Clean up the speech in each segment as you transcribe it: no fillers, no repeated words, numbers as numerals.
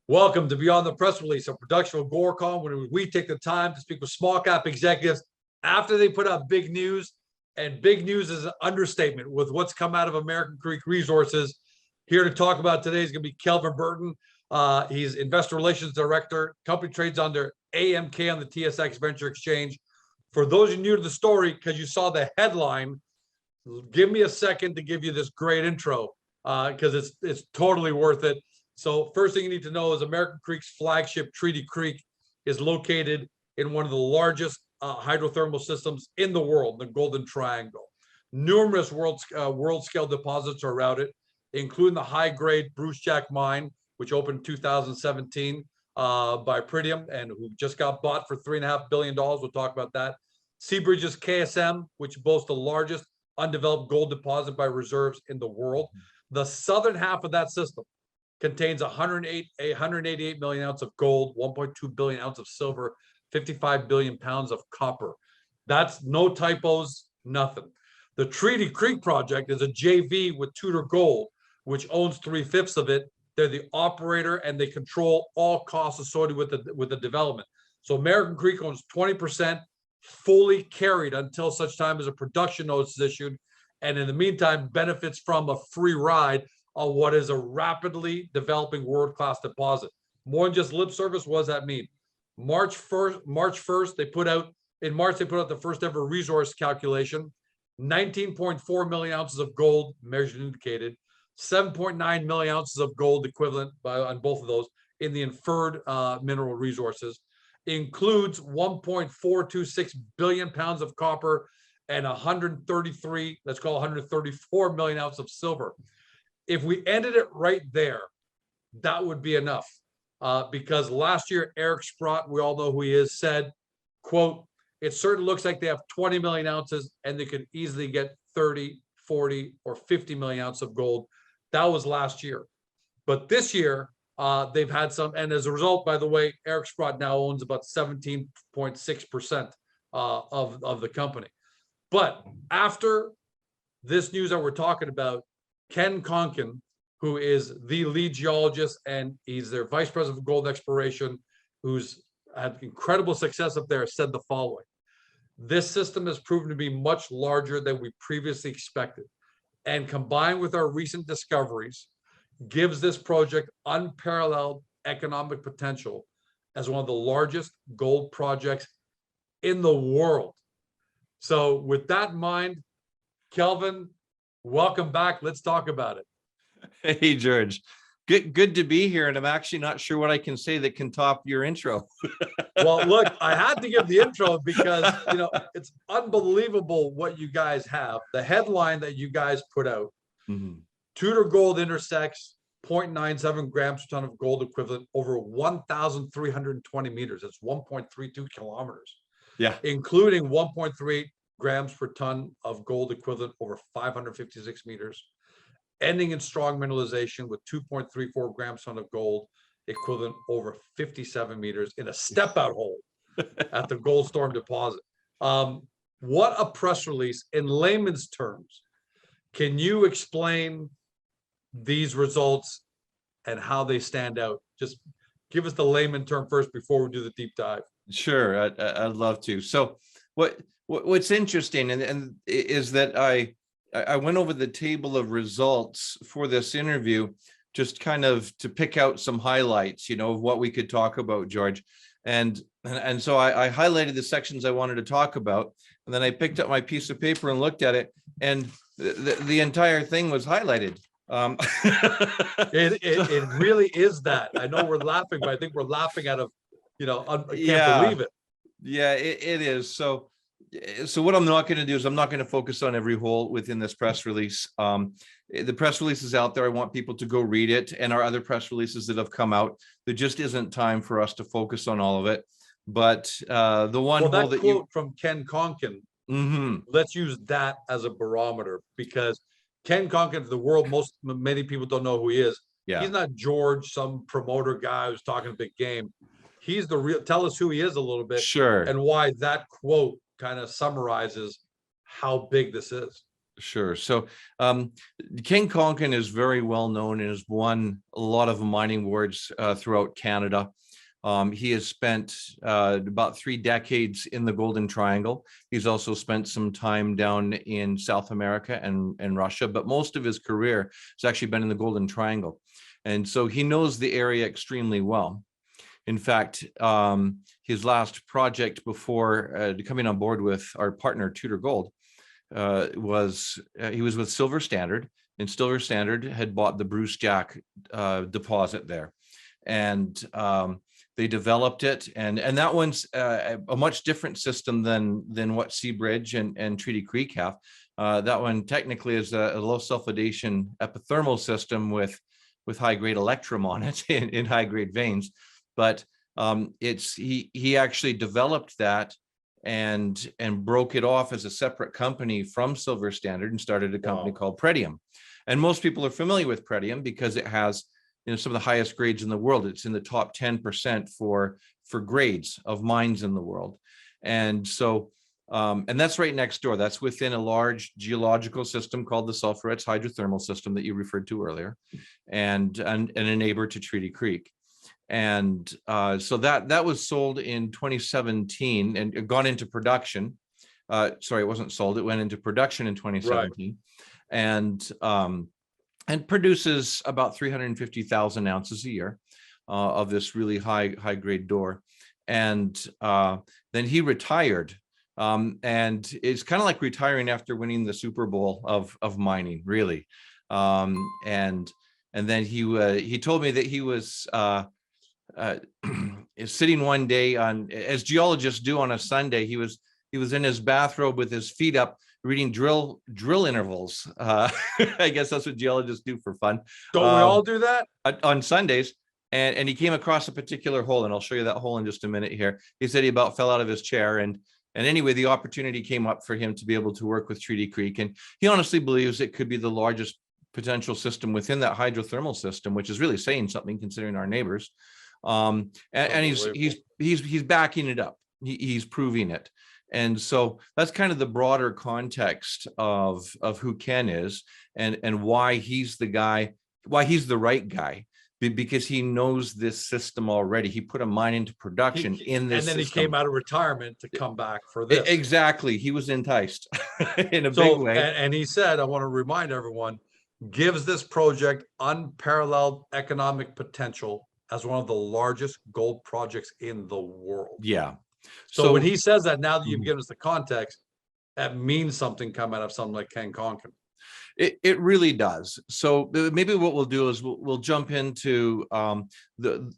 Welcome to Beyond the Press Release, a production of Gorecom, where we take the time to speak with small cap executives after they put out big news. And big news is an understatement with what's come out of American Creek Resources. Here to talk about today is going to be Kelvin Burton. He's Investor Relations Director. Company trades under AMK on the TSX Venture Exchange. For those of you new to the story, because you saw the headline, give me a second to give you this great intro, because it's totally worth it. So first thing you need to know is American Creek's flagship Treaty Creek is located in one of the largest hydrothermal systems in the world, the Golden Triangle. Numerous world-scale deposits are around it, including the high-grade Brucejack mine, which opened in 2017 by Pretium and who just got bought for $3.5 billion. We'll talk about that. Seabridge's KSM, which boasts the largest undeveloped gold deposit by reserves in the world. The southern half of that system contains 188 million ounces of gold, 1.2 billion ounces of silver, 55 billion pounds of copper. That's no typos, nothing. The Treaty Creek project is a JV with Tudor Gold, which owns 3/5 of it. They're the operator and they control all costs associated with the development. So American Creek owns 20%, fully carried until such time as a production notice is issued, and in the meantime benefits from a free ride on what is a rapidly developing world-class deposit. More than just lip service. What does that mean? March 1st, they put out the first ever resource calculation, 19.4 million ounces of gold measured and indicated, 7.9 million ounces of gold equivalent on both of those in the inferred mineral resources, includes 1.426 billion pounds of copper and 134 million ounces of silver. If we ended it right there, that would be enough. Because last year, Eric Sprott, we all know who he is, said, quote, "It certainly looks like they have 20 million ounces and they could easily get 30, 40, or 50 million ounces of gold." That was last year. But this year, they've had some, and as a result, by the way, Eric Sprott now owns about 17.6% of the company. But after this news that we're talking about, Ken Konkin, who is the lead geologist and he's their vice president of gold exploration, who's had incredible success up there, said the following: "This system has proven to be much larger than we previously expected, and combined with our recent discoveries, gives this project unparalleled economic potential as one of the largest gold projects in the world." So with that in mind, Kelvin, welcome back. Let's talk about it. Hey, George. Good to be here. And I'm actually not sure what I can say that can top your intro. Well, look, I had to give the intro because, it's unbelievable what you guys have. The headline that you guys put out, Tudor Gold intersects 0.97 grams per ton of gold equivalent over 1,320 meters. That's 1.32 kilometers. Yeah. Including 1.38 grams per ton of gold equivalent over 556 meters, ending in strong mineralization with 2.34 grams per ton of gold equivalent over 57 meters in a step-out hole at the Goldstorm deposit. What a press release. In layman's terms, can you explain these results and how they stand out? Just give us the layman term first before we do the deep dive. Sure, I'd love to. So what's interesting and is that I went over the table of results for this interview, just kind of to pick out some highlights, of what we could talk about, George. And so I highlighted the sections I wanted to talk about, and then I picked up my piece of paper and looked at it, and the entire thing was highlighted. It really is that. I know we're laughing, but I think we're laughing out of, I can't believe it. Yeah, it is. So what I'm not going to do is I'm not going to focus on every hole within this press release. The press release is out there. I want people to go read it, and our other press releases that have come out. There just isn't time for us to focus on all of it. But the one that that quote from Ken Konkin, let's use that as a barometer, because Ken Konkin, the world, many people don't know who he is. Yeah. He's not George, some promoter guy who's talking a big game. He's the real. Tell us who he is a little bit. Sure. And why that quote kind of summarizes how big this is. Sure. So King Konkin is very well known and has won a lot of mining awards throughout Canada. He has spent about 3 decades in the Golden Triangle. He's also spent some time down in South America and Russia, but most of his career has actually been in the Golden Triangle. And so he knows the area extremely well. In fact, his last project before coming on board with our partner, Tudor Gold, was he was with Silver Standard, and Silver Standard had bought the Bruce Jack deposit there. And they developed it, and that one's a much different system than what Seabridge and Treaty Creek have. That one technically is a low sulfidation epithermal system with high grade electrum on it in high grade veins, but he actually developed that and broke it off as a separate company from Silver Standard and started a company called Pretium. And most people are familiar with Pretium because it has, some of the highest grades in the world. It's in the top 10% for grades of mines in the world. And so, and that's right next door. That's within a large geological system called the Sulphurets hydrothermal system that you referred to earlier, and a neighbor to Treaty Creek. And so that was sold in 2017 and it gone into production. Sorry, it wasn't sold. It went into production in 2017. Right. And produces about 350,000 ounces a year of this really high grade doré. And then he retired. And it's kind of like retiring after winning the Super Bowl of mining, really. And then he told me that he was is sitting one day on, as geologists do on a Sunday, he was in his bathrobe with his feet up reading drill intervals. I guess that's what geologists do for fun. Don't we all do that on Sundays? And he came across a particular hole, and I'll show you that hole in just a minute here. He said he about fell out of his chair, and anyway, the opportunity came up for him to be able to work with Treaty Creek, and he honestly believes it could be the largest potential system within that hydrothermal system, which is really saying something considering our neighbors. And he's backing it up. He's proving it. And so that's kind of the broader context of who Ken is and why he's the guy, why he's the right guy, because he knows this system already. He put a mine into production in this and then system. he came out of retirement to come back for this. Exactly. He was enticed in a big way. And he said, I want to remind everyone, gives this project unparalleled economic potential as one of the largest gold projects in the world. Yeah. So when he says that, now that you've given us the context, that means something coming out of something like Ken Konkin. It really does. So maybe what we'll do is we'll jump into the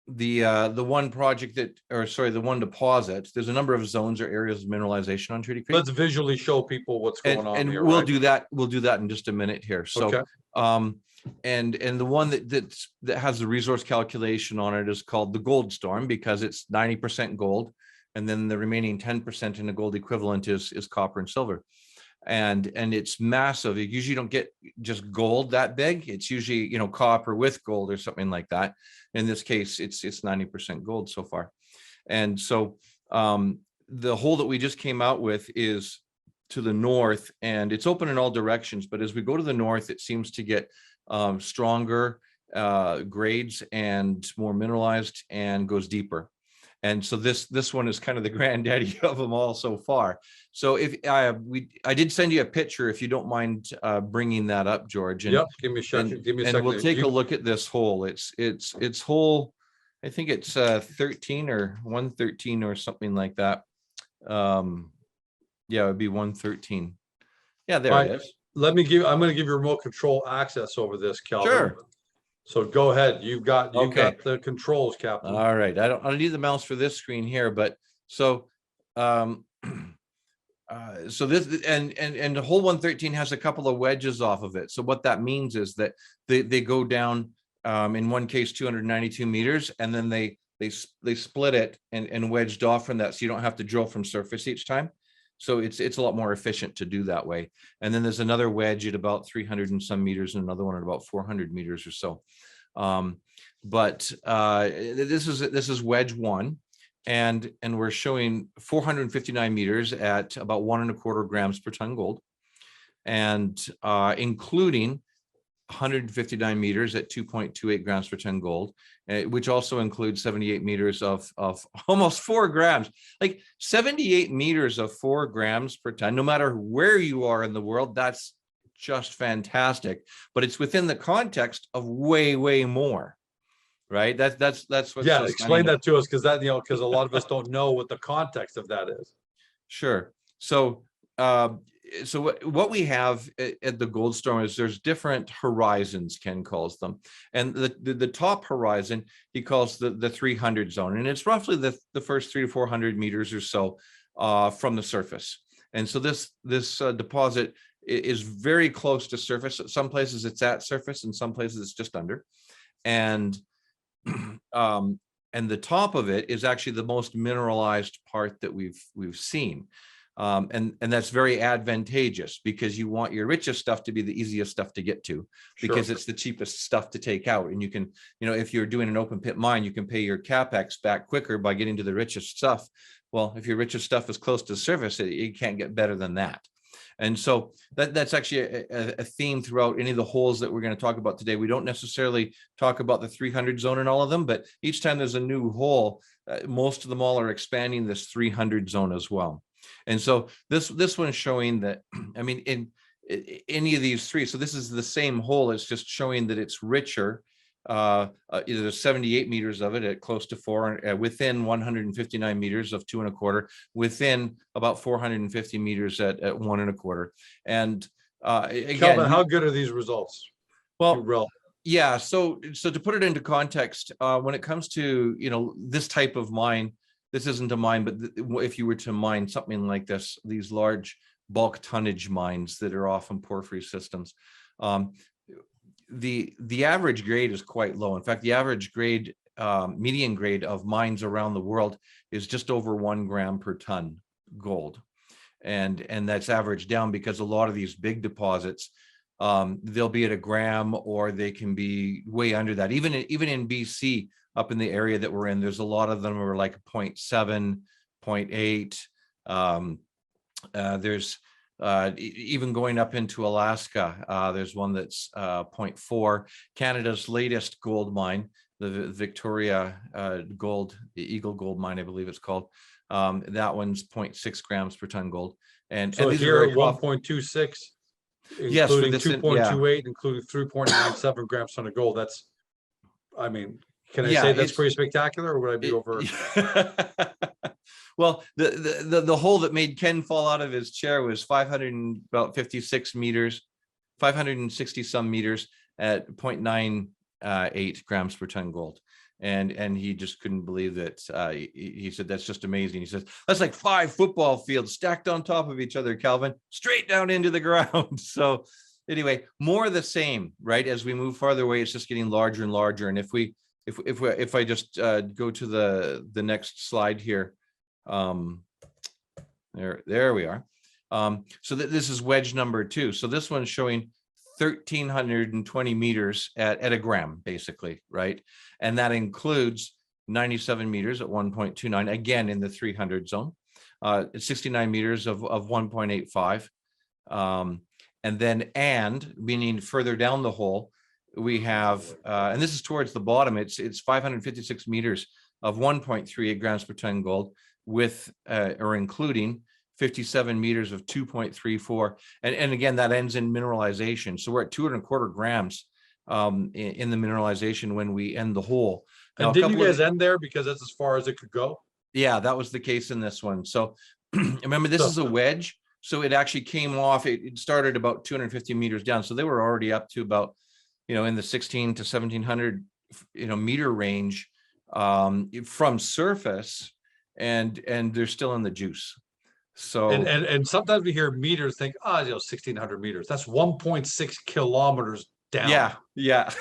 one project the one deposit. There's a number of zones or areas of mineralization on Treaty Creek. Let's visually show people what's going on here. We'll do that. We'll do that in just a minute here. So, okay. And the one that has the resource calculation on it is called the Goldstorm because it's 90% gold, and then the remaining 10% in the gold equivalent is copper and silver. And it's massive. You usually don't get just gold that big. It's usually, copper with gold or something like that. In this case, it's 90% gold so far. And so the hole that we just came out with is to the north, and it's open in all directions. But as we go to the north, it seems to get stronger grades and more mineralized and goes deeper. And so this one is kind of the granddaddy of them all so far. So if I did send you a picture, if you don't mind bringing that up, George. And, yep, give me a second. And we'll take a look at this hole. It's hole, I think it's 13 or 113 or something like that. Yeah, it would be 113. Yeah, there it is. I'm going to give you remote control access over this, Calvin. Sure. So go ahead. You've got the controls, Captain. All right. I don't need the mouse for this screen here, but so so this and the hole 113 has a couple of wedges off of it. So what that means is that they go down in one case 292 meters, and then they split it and wedged off from that, so you don't have to drill from surface each time. So it's a lot more efficient to do that way. And then there's another wedge at about 300 and some meters, and another one at about 400 meters or so. But this is wedge one, and we're showing 459 meters at about 1.25 grams per ton gold. and including 159 meters at 2.28 grams per ton gold, which also includes 78 meters of almost 4 grams. Like 78 meters of 4 grams per ton, no matter where you are in the world, that's just fantastic. But it's within the context of way, way more, right? That's what's Yeah, so explain stunning. that to us, because that, because a lot of us don't know what the context of that is. Sure. So what we have at the Goldstorm is there's different horizons, Ken calls them. And the top horizon, he calls the 300 zone. And it's roughly the first 300 to 400 meters or so from the surface. And so this deposit is very close to surface. Some places it's at surface, and some places it's just under. And the top of it is actually the most mineralized part that we've seen. And that's very advantageous, because you want your richest stuff to be the easiest stuff to get to, because it's the cheapest stuff to take out. And you can, if you're doing an open pit mine, you can pay your capex back quicker by getting to the richest stuff. Well, if your richest stuff is close to the surface, it can't get better than that. And so that's actually a theme throughout any of the holes that we're going to talk about today. We don't necessarily talk about the 300 zone in all of them, but each time there's a new hole, most of them all are expanding this 300 zone as well. And so this one's showing that, I mean, in any of these three, so this is the same hole, it's just showing that it's richer. There's 78 meters of it at close to 4, within 159 meters of 2.25, within about 450 meters at 1.25. And again, Kelvin, how good are these results? Well, yeah. So to put it into context, when it comes to this type of mine, this isn't a mine, but if you were to mine something like this, these large bulk tonnage mines that are often porphyry systems, the average grade is quite low. In fact, the average grade, median grade of mines around the world is just over 1 gram per ton gold. And that's averaged down because a lot of these big deposits, they'll be at 1 gram, or they can be way under that. Even in BC, up in the area that we're in, there's a lot of them are like 0.7, 0.8. There's even going up into Alaska, there's one that's 0.4. Canada's latest gold mine, the Victoria Eagle Gold Mine, I believe it's called. That one's 0.6 grams per ton gold. And so these here are at 1.26, yes, including 2.28, including 3.97 grams ton of gold. That's, I mean, can I say that's pretty spectacular, or would I be over? Well, the hole that made Ken fall out of his chair was 556 meters, 560 some meters at 0.98 grams per ton gold. And he just couldn't believe that. He said, that's just amazing. He says, that's like 5 football fields stacked on top of each other, Calvin, straight down into the ground. So anyway, more of the same, right? As we move farther away, it's just getting larger and larger. And if I just go to the next slide here, there we are. So this is wedge number 2. So this one's showing 1,320 meters at 1 gram, basically, right? And that includes 97 meters at 1.29, again in the 300 zone, 69 meters of 1.85. And then meaning further down the hole, we have, and this is towards the bottom, it's 556 meters of 1.38 grams per ton gold, with or including 57 meters of 2.34. And again, that ends in mineralization. So we're at 2.25 grams in the mineralization when we end the hole. Now, and did you guys end there because that's as far as it could go? Yeah, that was the case in this one. So remember, this is a wedge. So it actually came off, it started about 250 meters down. So they were already up to about, in the 16 to 1700, meter range from surface, and they're still in the juice. So and sometimes we hear meters, think, 1,600 meters. That's 1.6 kilometers down. Yeah.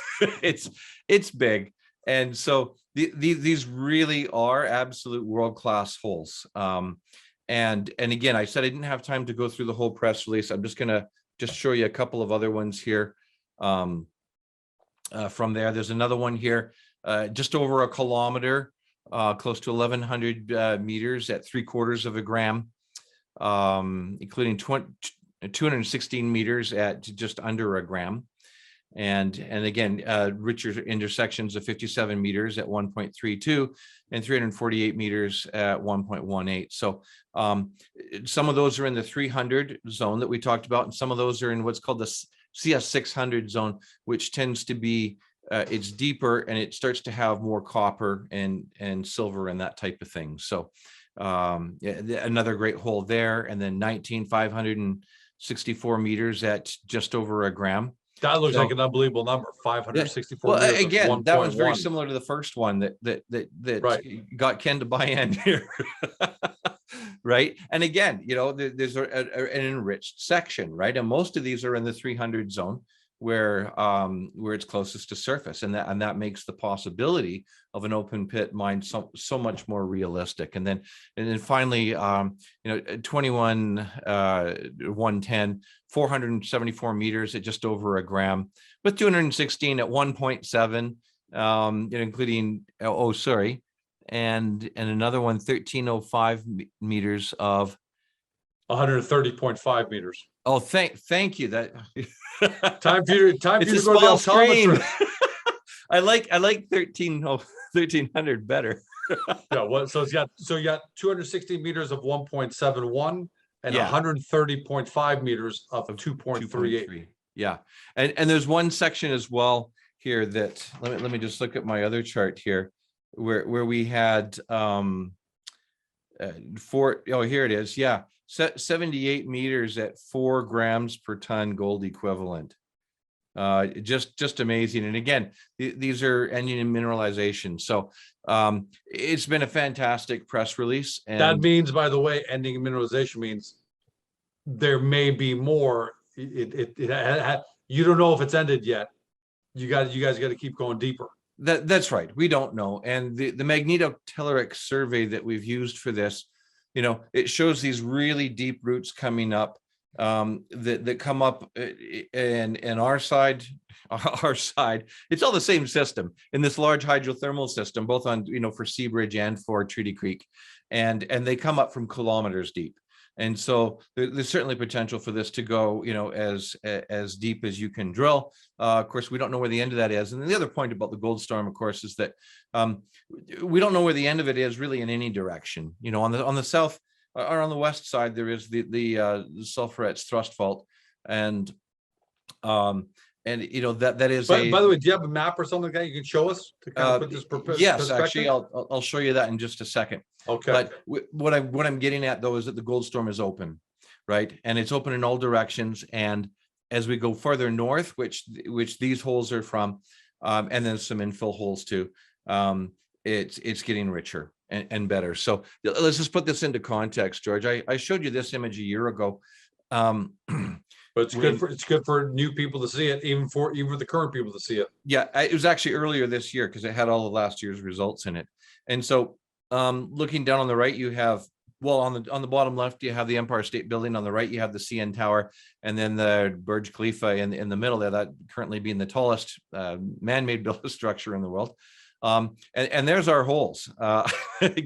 it's big. And so these really are absolute world-class holes. And again, I said I didn't have time to go through the whole press release. I'm just gonna show you a couple of other ones here. From there, there's another one here, just over 1 kilometer, close to 1,100 meters at 3/4 of a gram, including 216 meters at just under a gram. And again, richer intersections of 57 meters at 1.32 and 348 meters at 1.18. So some of those are in the 300 zone that we talked about, and some of those are in what's called the CS 600 zone, which tends to be it's deeper and it starts to have more copper and silver and that type of thing. So another great hole there. And then 564 meters at just over a gram. That looks like an unbelievable number, 564 well, meters. again, that was very 1.1. similar to the first one that Right. got Ken to buy in here. Right. And again, there's an enriched section, right? And most of these are in the 300 zone where it's closest to surface. And that makes the possibility of an open pit mine so much more realistic. And then finally, 21, 110, 474 meters at just over a gram, with 216 at 1.7, including, and another one, 1305 meters of 130.5 meters. Oh, thank you. That time for you to go to the optometrist. I like 1300 better. Yeah, so you got 260 meters of 1.71 and 130.5 meters of 2.38. Yeah, and there's one section as well here that let me just look at my other chart here where we had here it is. Yeah. 78 meters at 4 grams per ton gold equivalent. Just amazing. And again, these are ending in mineralization. So it's been a fantastic press release. And that means, by the way, ending in mineralization means there may be more. You don't know if it's ended yet. You guys got to keep going deeper. That's right. We don't know. And the Magnetotilleric survey that we've used for this, it shows these really deep roots coming up that come up and our side, it's all the same system in this large hydrothermal system, both on, for Seabridge and for Treaty Creek. And they come up from kilometers deep. And so there's certainly potential for this to go, as deep as you can drill. Of course, we don't know where the end of that is. And the other point about the Goldstorm, of course, is that we don't know where the end of it is really in any direction. On the south or on the west side, there is the Sulphurettes thrust fault, and that is. By the way, do you have a map or something like that you can show us to kind of put this yes, actually, I'll show you that in just a second. Okay. But what I'm getting at though is that the Goldstorm is open, right? And it's open in all directions. And as we go further north, which these holes are from, and then some infill holes too, it's getting richer and better. So let's just put this into context, George. I showed you this image a year ago. But it's good for new people to see it, even for the current people to see it. Yeah, it was actually earlier this year because it had all of last year's results in it. And so looking down on the right, you have, on the bottom left, you have the Empire State Building. On the right, you have the CN Tower, and then the Burj Khalifa in the middle there, that currently being the tallest man-made built structure in the world. And there's our holes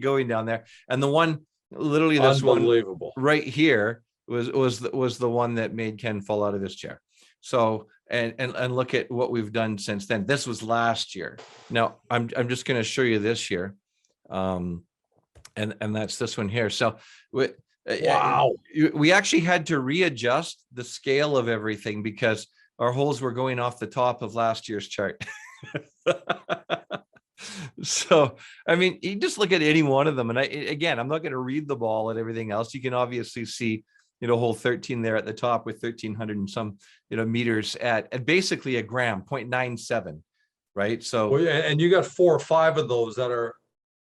going down there. And the one, literally this one right here was the one that made Ken fall out of his chair. So and look at what we've done since then. This was last year. Now I'm just going to show you this year. And that's this one here. So wow, we actually had to readjust the scale of everything because our holes were going off the top of last year's chart. So, I mean, you just look at any one of them. And I'm not going to read the ball and everything else. You can obviously see, hole 13 there at the top with 1,300 and some, meters at basically a gram, 0.97, right? So, and you got 4 or 5 of those that are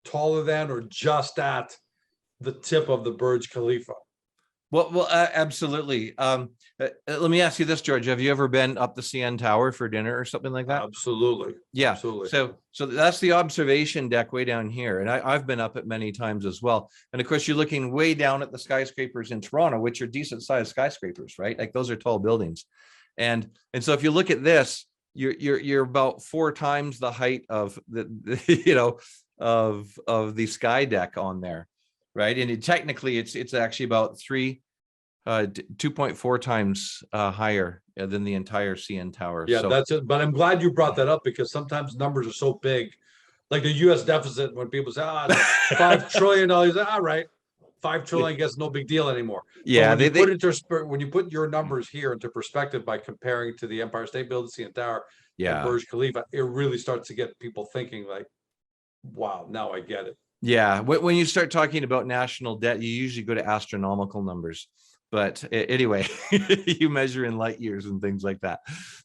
taller than or just at the tip of the Burj Khalifa. Well, absolutely. Let me ask you this, George. Have you ever been up the CN Tower for dinner or something like that? Absolutely. Yeah. Absolutely. So that's the observation deck way down here. And I've been up it many times as well. And of course, you're looking way down at the skyscrapers in Toronto, which are decent sized skyscrapers, right? Like those are tall buildings. And so if you look at this, you're about 4 times the height of of the sky deck on there. Right. And technically it's actually about 3 2.4 times higher than the entire CN Tower. Yeah, So that's it. But I'm glad you brought that up because sometimes numbers are so big. Like the US deficit, when people say, it's $5 trillion, all right, 5 trillion, I guess no big deal anymore. yeah, But when you put your numbers here into perspective by comparing to the Empire State Building, CN Tower, and Burj Khalifa, it really starts to get people thinking like, wow, now I get it. Yeah, when you start talking about national debt, you usually go to astronomical numbers. But anyway, you measure in light years and things like that.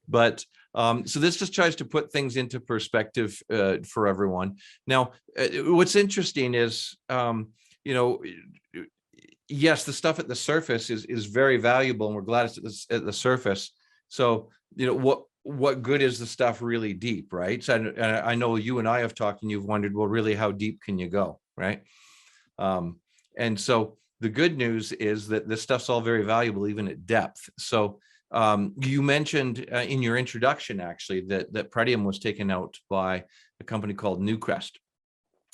But so this just tries to put things into perspective for everyone. Now, what's interesting is, yes, the stuff at the surface is very valuable, and we're glad it's at the surface. So, what good is the stuff really deep, right? So I know you and I have talked, and you've wondered, well, really, how deep can you go, right? And so the good news is that this stuff's all very valuable, even at depth. So you mentioned in your introduction, actually, that Pretium was taken out by a company called Newcrest.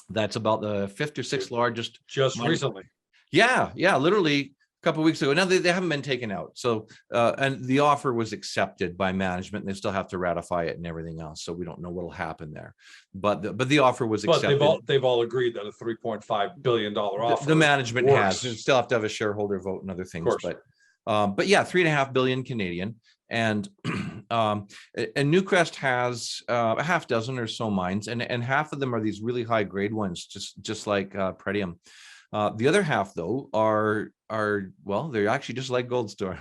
That's about the 5th or 6th largest. Just recently. Yeah, literally a couple of weeks ago. Now they haven't been taken out. So and the offer was accepted by management. And they still have to ratify it and everything else. So we don't know what'll happen there. But the offer was accepted. But they've all agreed that a $3.5 billion offer. The management works. has. They still have to have a shareholder vote and other things. But yeah, 3.5 billion Canadian. And Newcrest has a half dozen or so mines, and half of them are these really high grade ones, just like Pretium. The other half, though, are well, they're actually just like Goldstorm.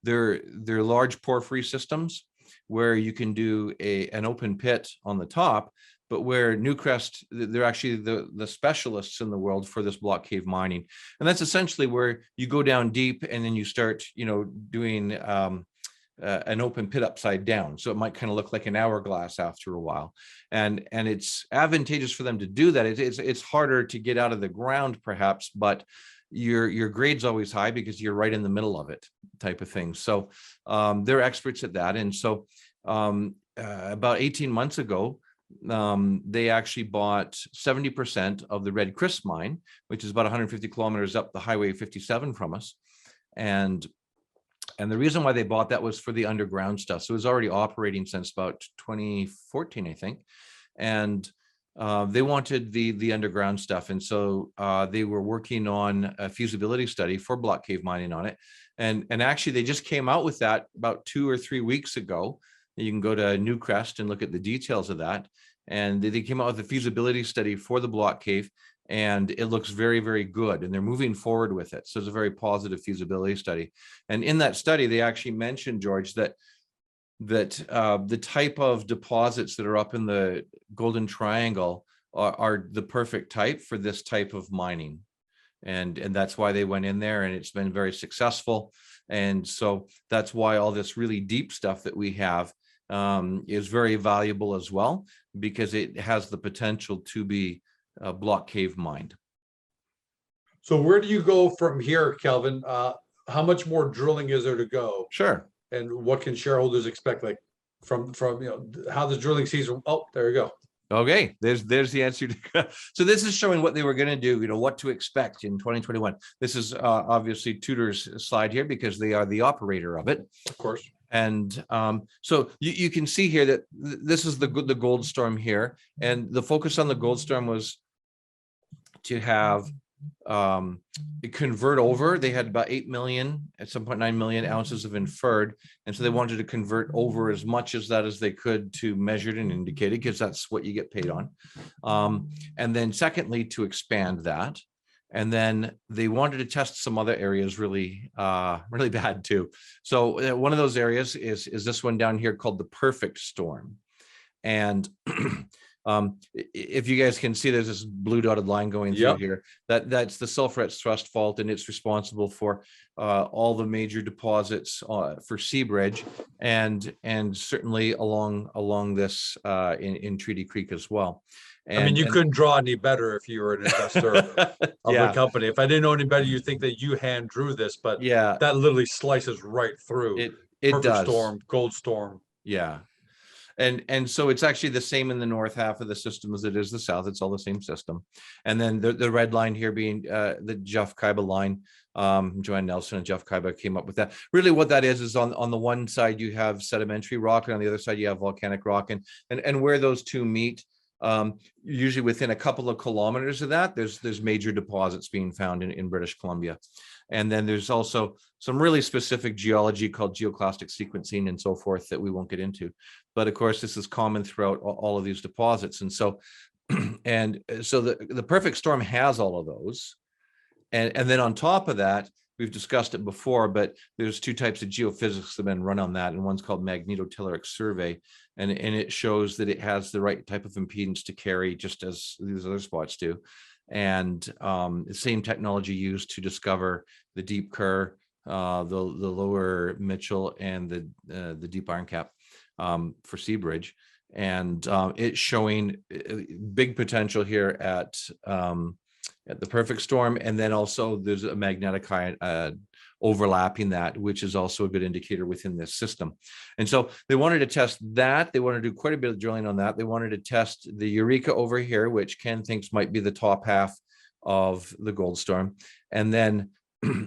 They're large porphyry systems where you can do an open pit on the top, but where Newcrest, they're actually the specialists in the world for this block cave mining. And that's essentially where you go down deep and then you start, doing an open pit upside down. So it might kind of look like an hourglass after a while. And it's advantageous for them to do that. It's harder to get out of the ground, perhaps, but your grade's always high because you're right in the middle of it, type of thing. So they're experts at that. And so about 18 months ago, they actually bought 70% of the Red Chris mine, which is about 150 kilometers up the Highway 57 from us. And the reason why they bought that was for the underground stuff. So it was already operating since about 2014, I think. And they wanted the underground stuff. And so they were working on a feasibility study for block cave mining on it. And actually, they just came out with that about 2 or 3 weeks ago. You can go to Newcrest and look at the details of that. And they came out with a feasibility study for the block cave, and it looks very, very good. And they're moving forward with it. So it's a very positive feasibility study. And in that study, they actually mentioned, George, that the type of deposits that are up in the Golden Triangle are the perfect type for this type of mining. And that's why they went in there, and it's been very successful. And so that's why all this really deep stuff that we have is very valuable as well, because it has the potential to be block cave mined. So where do you go from here, Kelvin? How much more drilling is there to go? Sure. And what can shareholders expect, like from how the drilling season? Oh, there you go. Okay, there's the answer to. So this is showing what they were going to do, what to expect in 2021. This is obviously Tudor's slide here because they are the operator of it. Of course. And so you can see here that this is the Goldstorm here, and the focus on the Goldstorm was to have convert over. They had about 8 million at some point 9 million ounces of inferred, and so they wanted to convert over as much as that as they could to measured and indicated, because that's what you get paid on. And then secondly, to expand that. And then they wanted to test some other areas really bad too. So one of those areas is this one down here called the Perfect Storm. And if you guys can see, there's this blue dotted line going through here. That's the Sulphurets Thrust Fault, and it's responsible for all the major deposits for Seabridge, and certainly along this in Treaty Creek as well. And, you couldn't draw any better if you were an investor of the company. If I didn't know any better, you'd think that you hand drew this, but that literally slices right through. It Perfect does. Storm, Goldstorm. Yeah. And so it's actually the same in the north half of the system as it is the south. It's all the same system. And then the red line here being the Jeff Kaiba line. Joanne Nelson and Jeff Kaiba came up with that. Really what that is on the one side you have sedimentary rock, and on the other side you have volcanic rock, and where those two meet, usually within a couple of kilometers of that, there's major deposits being found in British Columbia. And then there's also some really specific geology called geoclastic sequencing and so forth that we won't get into. But of course, this is common throughout all of these deposits. And so, the perfect storm has all of those. And then on top of that, we've discussed it before, but there's two types of geophysics that have been run on that. And one's called Magnetotilleric Survey. And it shows that it has the right type of impedance to carry, just as these other spots do. And the same technology used to discover the deep Kerr, the lower Mitchell, and the deep Iron Cap for Seabridge. And it's showing big potential here at the perfect storm. And then also there's a magnetic overlapping that, which is also a good indicator within this system. And so they wanted to test that. They wanted to do quite a bit of drilling on that. They wanted to test the Eureka over here, which Ken thinks might be the top half of the Goldstorm. And then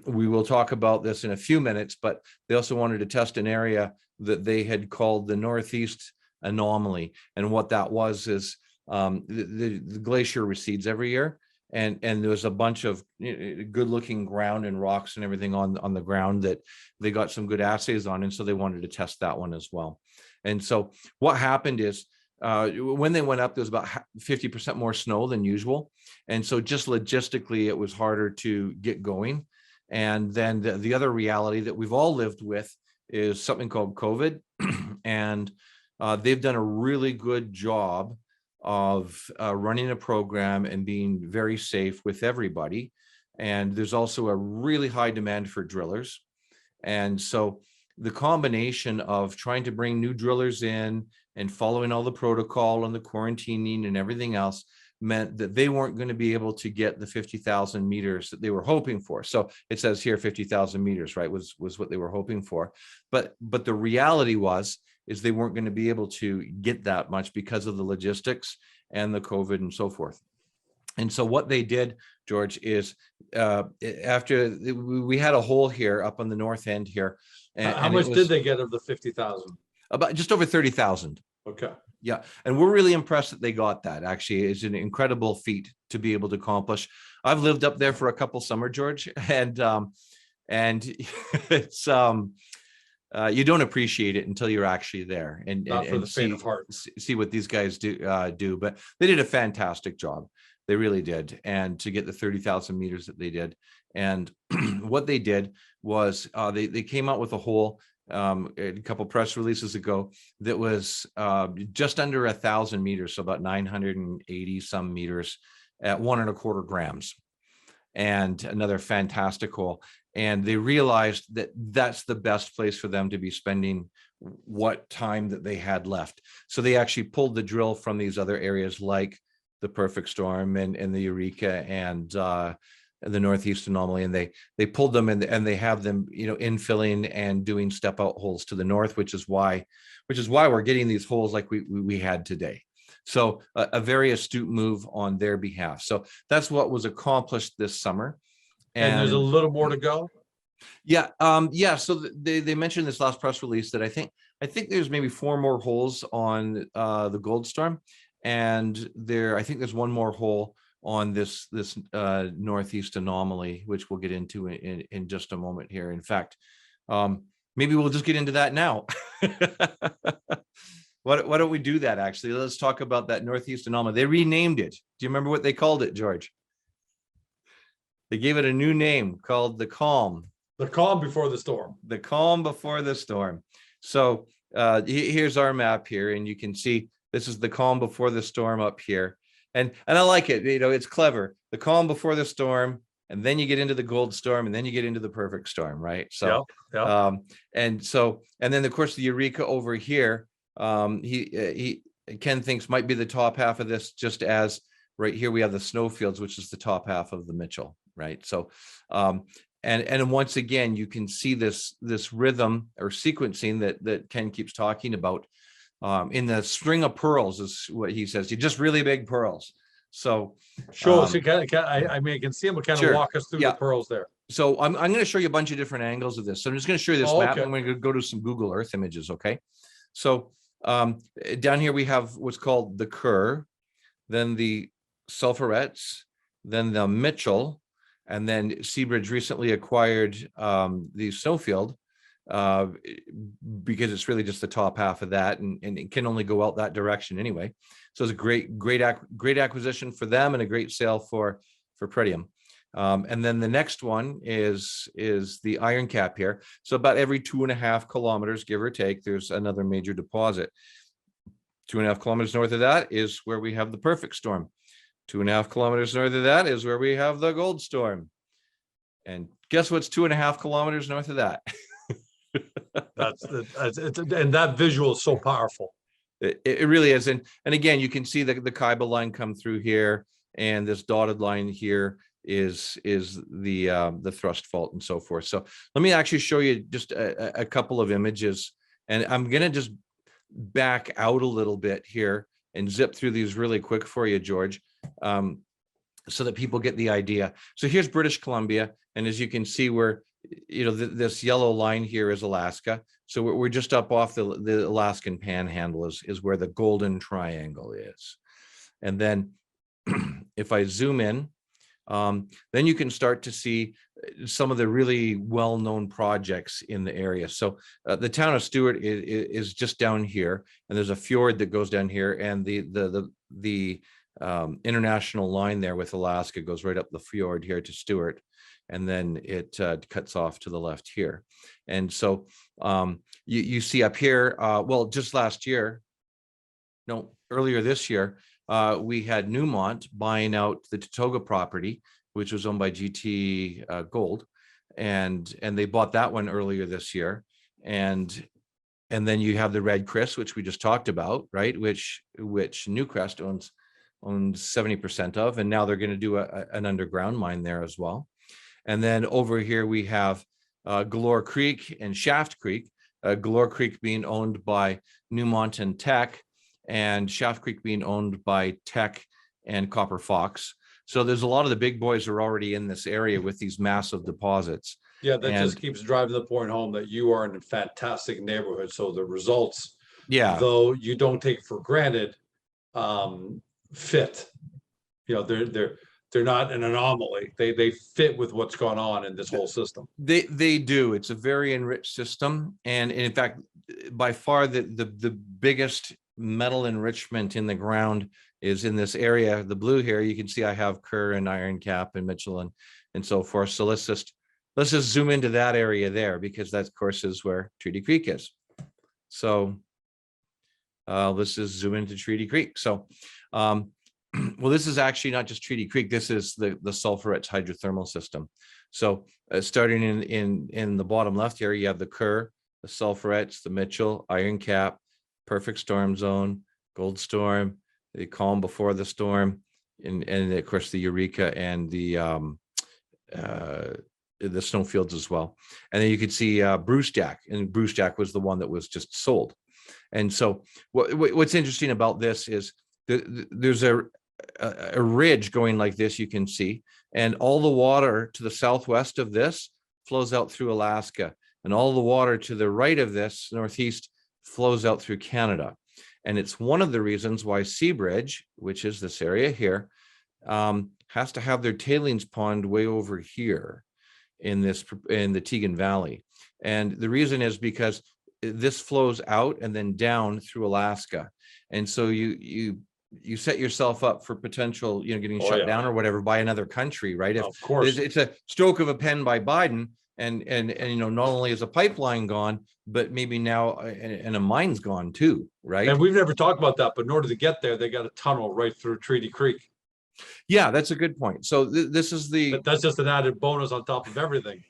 we will talk about this in a few minutes, but they also wanted to test an area that they had called the Northeast Anomaly. And what that was is the glacier recedes every year. And there was a bunch of good looking ground and rocks and everything on the ground that they got some good assays on. And so they wanted to test that one as well. And so what happened is when they went up, there was about 50% more snow than usual. And so just logistically, it was harder to get going. And then the other reality that we've all lived with is something called COVID. And they've done a really good job of running a program and being very safe with everybody. And there's also a really high demand for drillers. And so the combination of trying to bring new drillers in and following all the protocol and the quarantining and everything else meant that they weren't going to be able to get the 50,000 meters that they were hoping for. So it says here 50,000 meters, right, was what they were hoping for. But the reality is they weren't going to be able to get that much because of the logistics and the COVID and so forth. And so what they did, George, is after we had a hole here up on the north end here. And how much did they get of the 50,000? About just over 30,000. Okay. Yeah. And we're really impressed that they got that. Actually, it's an incredible feat to be able to accomplish. I've lived up there for a couple summer, George, and it's you don't appreciate it until you're actually there and for the faint of heart. See what these guys do. But they did a fantastic job. They really did. And to get the 30,000 meters that they did. And what they did was they came out with a hole a couple press releases ago that was just under 1,000 meters, so about 980 some meters at 1.25 grams. And another fantastic hole. And they realized that that's the best place for them to be spending what time that they had left. So they actually pulled the drill from these other areas like the perfect storm and the Eureka and the Northeast Anomaly, and they pulled them and they have them, infilling and doing step out holes to the north, which is why we're getting these holes like we had today. So a very astute move on their behalf. So that's what was accomplished this summer. And there's a little more to go. Yeah. So they mentioned this last press release that I think there's maybe 4 more holes on the Goldstorm, and I think there's 1 more hole on this Northeast Anomaly, which we'll get into in just a moment here. In fact, maybe we'll just get into that now. Why don't we do that, actually? Let's talk about that Northeast Anomaly. They renamed it. Do you remember what they called it, George? They gave it a new name called the Calm. The calm before the storm. The calm before the storm. So here's our map here, and you can see this is the calm before the storm up here. And I like it. It's clever. The calm before the storm, and then you get into the Goldstorm, and then you get into the perfect storm, right? So, yeah. And then of course the Eureka over here. Ken thinks might be the top half of this, just as right here we have the snowfields, which is the top half of the Mitchell, right? So, and once again, you can see this rhythm or sequencing that Ken keeps talking about, in the string of pearls is what he says. You just really big pearls. So show us. I mean, I can see him. Kind of sure. walk us through the pearls there. So I'm going to show you a bunch of different angles of this. So I'm just going to show you this map. And we're going to go to some Google Earth images. Okay. So down here we have what's called the Kerr, then the Sulphurets, then the Mitchell, and then Seabridge recently acquired the Snowfield because it's really just the top half of that, and it can only go out that direction anyway. So it's a great acquisition for them and a great sale for Pretium. And then the next one is the Iron Cap here. So about every 2.5 kilometers, give or take, there's another major deposit. 2.5 kilometers north of that is where we have the Perfect Storm. 2.5 kilometers north of that is where we have the Goldstorm. And guess what's 2.5 kilometers north of that? And that visual is so powerful. It really is. And again, you can see the Kaiba line come through here, and this dotted line here is the thrust fault and so forth. So let me actually show you just a couple of images, and I'm going to just back out a little bit here and zip through these really quick for you, George, so that people get the idea. So here's British Columbia, and as you can see, we're this yellow line here is Alaska. So we're just up off the Alaskan Panhandle is where the Golden Triangle is. And then if I zoom in, then you can start to see some of the really well-known projects in the area. So the town of Stewart is just down here, and there's a fjord that goes down here, and the international line there with Alaska goes right up the fjord here to Stewart, and then it cuts off to the left here. And so you see up here, well, just earlier this year, we had Newmont buying out the Tatoga property, which was owned by GT Gold, and they bought that one earlier this year. And then you have the Red Chris, which we just talked about, right? Which Newcrest owns 70% of, and now they're going to do an underground mine there as well. And then over here we have Galore Creek and Shaft Creek. Galore Creek being owned by Newmont and Teck, and Shaft Creek being owned by Teck and Copper Fox. So there's a lot of the big boys are already in this area with these massive deposits. Yeah, that just keeps driving the point home that you are in a fantastic neighborhood. So the results, though you don't take for granted, fit. They're not an anomaly. They fit with what's gone on in this whole system. They do. It's a very enriched system, and in fact, by far the biggest metal enrichment in the ground is in this area. The blue here, you can see I have Kerr and Iron Cap and Mitchell and so forth. So let's just zoom into that area there, because that, of course, is where Treaty Creek is. So let's just zoom into Treaty Creek. So well, this is actually not just Treaty Creek. This is the Sulphurets hydrothermal system. So starting in the bottom left here, you have the Kerr, the Sulphurets, the Mitchell, Iron Cap, Perfect Storm Zone, Goldstorm, the Calm Before the Storm, and of course the Eureka and the snowfields as well. And then you could see Bruce Jack, and Bruce Jack was the one that was just sold. And so what's interesting about this is there's a ridge going like this, you can see, and all the water to the southwest of this flows out through Alaska, and all the water to the right of this northeast flows out through Canada. And it's one of the reasons why Seabridge, which is this area here, has to have their tailings pond way over here in the Teagan Valley. And the reason is because this flows out and then down through Alaska. And so you set yourself up for potential, getting shut down or whatever by another country, right? Of course. It's a stroke of a pen by Biden, and not only is a pipeline gone, but maybe now and a mine's gone too, right? And we've never talked about that, but in order to get there, they got a tunnel right through Treaty Creek. Yeah, that's a good point. So this is But that's just an added bonus on top of everything.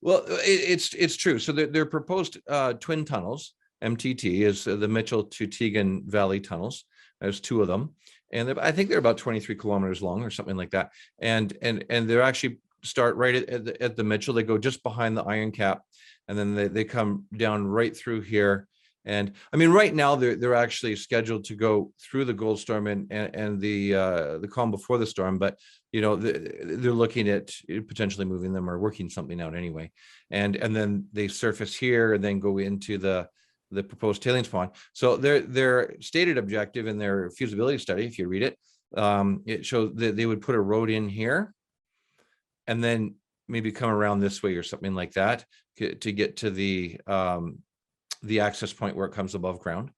Well, it's true. So they're proposed twin tunnels. MTT is the Mitchell to Teagan Valley tunnels. There's two of them, and I think they're about 23 kilometers long or something like that. And they're actually start right at the Mitchell. They go just behind the Iron Cap, and then they come down right through here And I mean, right now they're actually scheduled to go through the Goldstorm and the calm before the storm, but you know, they're looking at potentially moving them or working something out anyway. And then they surface here and then go into the proposed tailings pond. So their stated objective in their feasibility study, if you read it, it shows that they would put a road in here and then maybe come around this way or something like that to get to the access point where it comes above ground.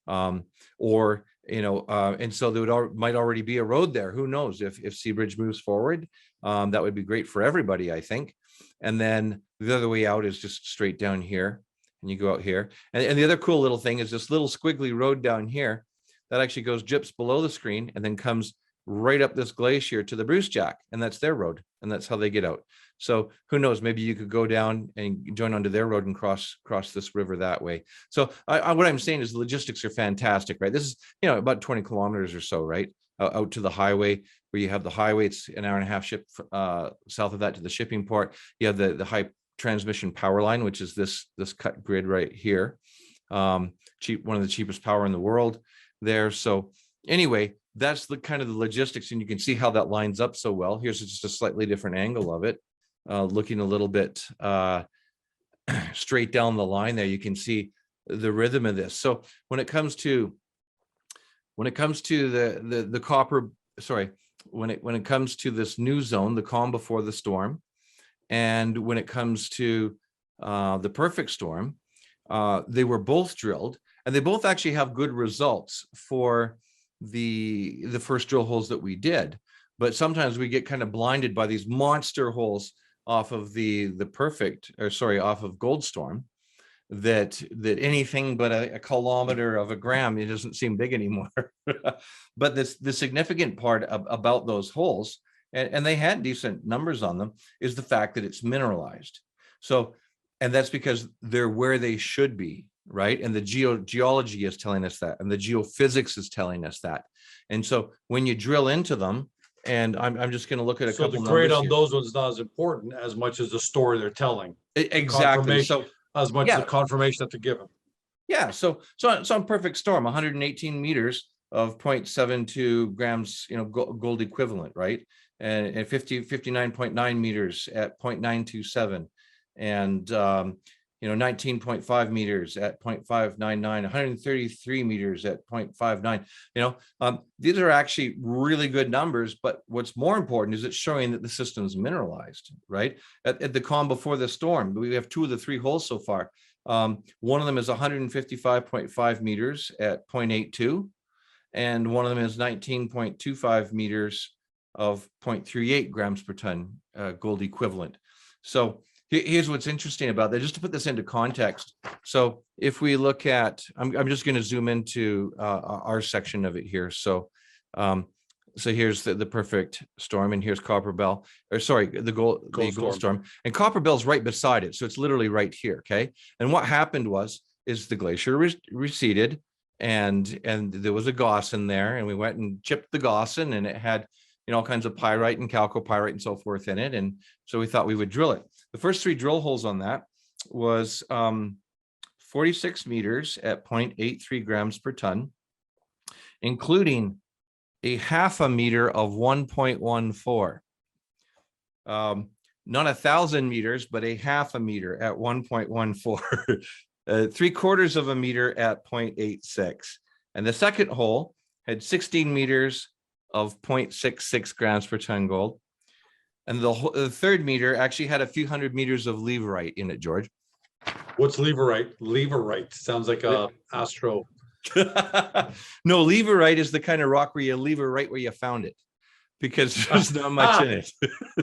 Or, you know, and so there might already be a road there. Who knows if Seabridge moves forward, that would be great for everybody, I think. And then the other way out is just straight down here and you go out here. And the other cool little thing is this little squiggly road down here that actually goes jips below the screen and then comes right up this glacier to the Bruce Jack, and that's their road, and that's how they get out. So who knows, maybe you could go down and join onto their road and cross this river that way. So what I'm saying is the logistics are fantastic, right? This is, you know, about 20 kilometers or so, right? Out to the highway, where you have the highway, it's an hour and a half ship south of that to the shipping port. You have the high transmission power line, which is this cut grid right here. One of the cheapest power in the world there. So anyway, that's the kind of the logistics, and you can see how that lines up so well. Here's just a slightly different angle of it, looking a little bit straight down the line there. You can see the rhythm of this. So when it comes to the copper, sorry, when it comes to this new zone, the calm before the storm, and when it comes to the perfect storm, they were both drilled, and they both actually have good results for the first drill holes that we did. But sometimes we get kind of blinded by these monster holes off of off of Goldstorm, that anything but a kilometer of a gram, it doesn't seem big anymore. But the significant part about those holes, and they had decent numbers on them, is the fact that it's mineralized. So, and that's because they're where they should be, right? And the geology is telling us that, and the geophysics is telling us that. And so when you drill into them, and I'm just going to look at a couple. So the grade on those ones is not as important as much as the story they're telling. Exactly. So as much as the confirmation that they're given. Yeah. So on perfect storm, 118 meters of 0.72 grams, you know, gold equivalent, right? And 59.9 meters at 0.927, and you know, 19.5 meters at 0.599, 133 meters at 0.59. You know, these are actually really good numbers, but what's more important is it's showing that the system's mineralized, right? At the calm before the storm, we have 2 of the 3 holes so far. One of them is 155.5 meters at 0.82, and one of them is 19.25 meters of 0.38 grams per ton gold equivalent. So here's what's interesting about that, just to put this into context. So if we look at, I'm just going to zoom into our section of it here. So here's the perfect storm, and here's Copperbell, or sorry, the Goldstorm, and Copperbell's right beside it. So it's literally right here. Okay. And what happened is the glacier receded, and there was a gossan there, and we went and chipped the gossan, and it had, you know, all kinds of pyrite and chalcopyrite and so forth in it. And so we thought we would drill it. The first 3 drill holes on that was 46 meters at 0.83 grams per ton, including a half a meter of 1.14. Not 1,000 meters, but a half a meter at 1.14. 3/4 of a meter at 0.86. And the second hole had 16 meters of 0.66 grams per ton gold. And the third meter actually had a few hundred meters of leverite in it, George. What's leverite? Leverite sounds like a astro. No, leverite is the kind of rock where you lever right where you found it, because there's not much in it.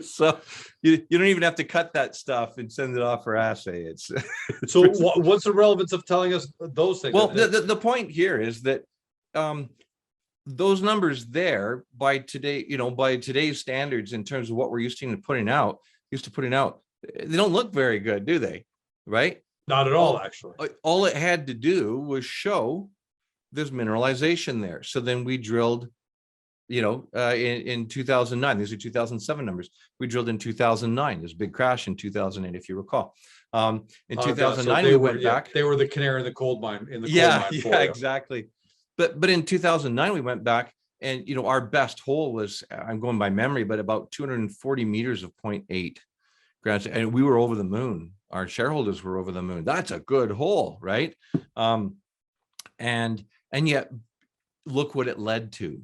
So you don't even have to cut that stuff and send it off for assay. It's so what's the relevance of telling us those things? Well, the point here is that those numbers there, by today's standards, in terms of what we're used to putting out, they don't look very good, do they? Right? Not at all, actually. All it had to do was show there's mineralization there. So then we drilled, in 2009. These are 2007 numbers. We drilled in 2009. There's a big crash in 2008, if you recall. In So 2009, they we were, went yeah, back. they were the canary in the coal mine, in the coal Yeah, mine for yeah, you. exactly. But in 2009, we went back, and our best hole was, I'm going by memory, but about 240 meters of 0.8 grams, and we were over the moon. Our shareholders were over the moon. That's a good hole, right? And yet, look what it led to.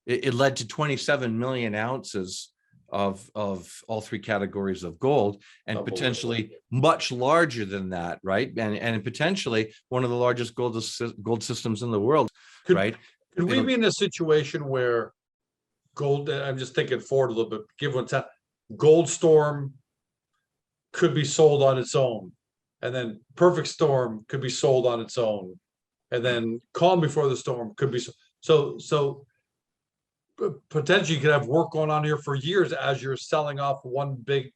It led to 27 million ounces of all three categories of gold, and potentially much larger than that, right? And potentially one of the largest gold systems in the world, right? Could we be in a situation where gold, I'm just thinking forward a little bit, give one time, Goldstorm could be sold on its own, and then Perfect Storm could be sold on its own, and then Calm Before the Storm could be so potentially you could have work going on here for years as you're selling off one big,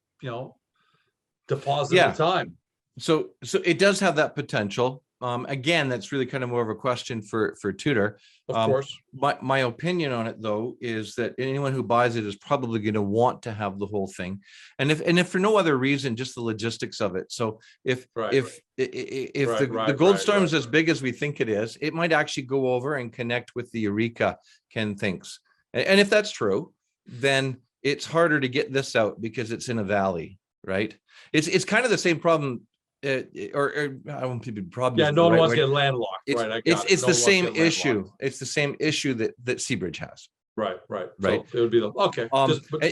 deposit at a time. So it does have that potential. Again, that's really kind of more of a question for Tudor. Of course. My opinion on it, though, is that anyone who buys it is probably going to want to have the whole thing, and if for no other reason, just the logistics of it. So if the Goldstorm is as big as we think it is, it might actually go over and connect with the Eureka, Ken thinks. And if that's true, then it's harder to get this out because it's in a valley, right? It's kind of the same problem, or I don't think it'd problem. Yeah, no one wants to get landlocked, right? It's the same issue. It's the same issue that Seabridge has. Right. Right. So it would be okay.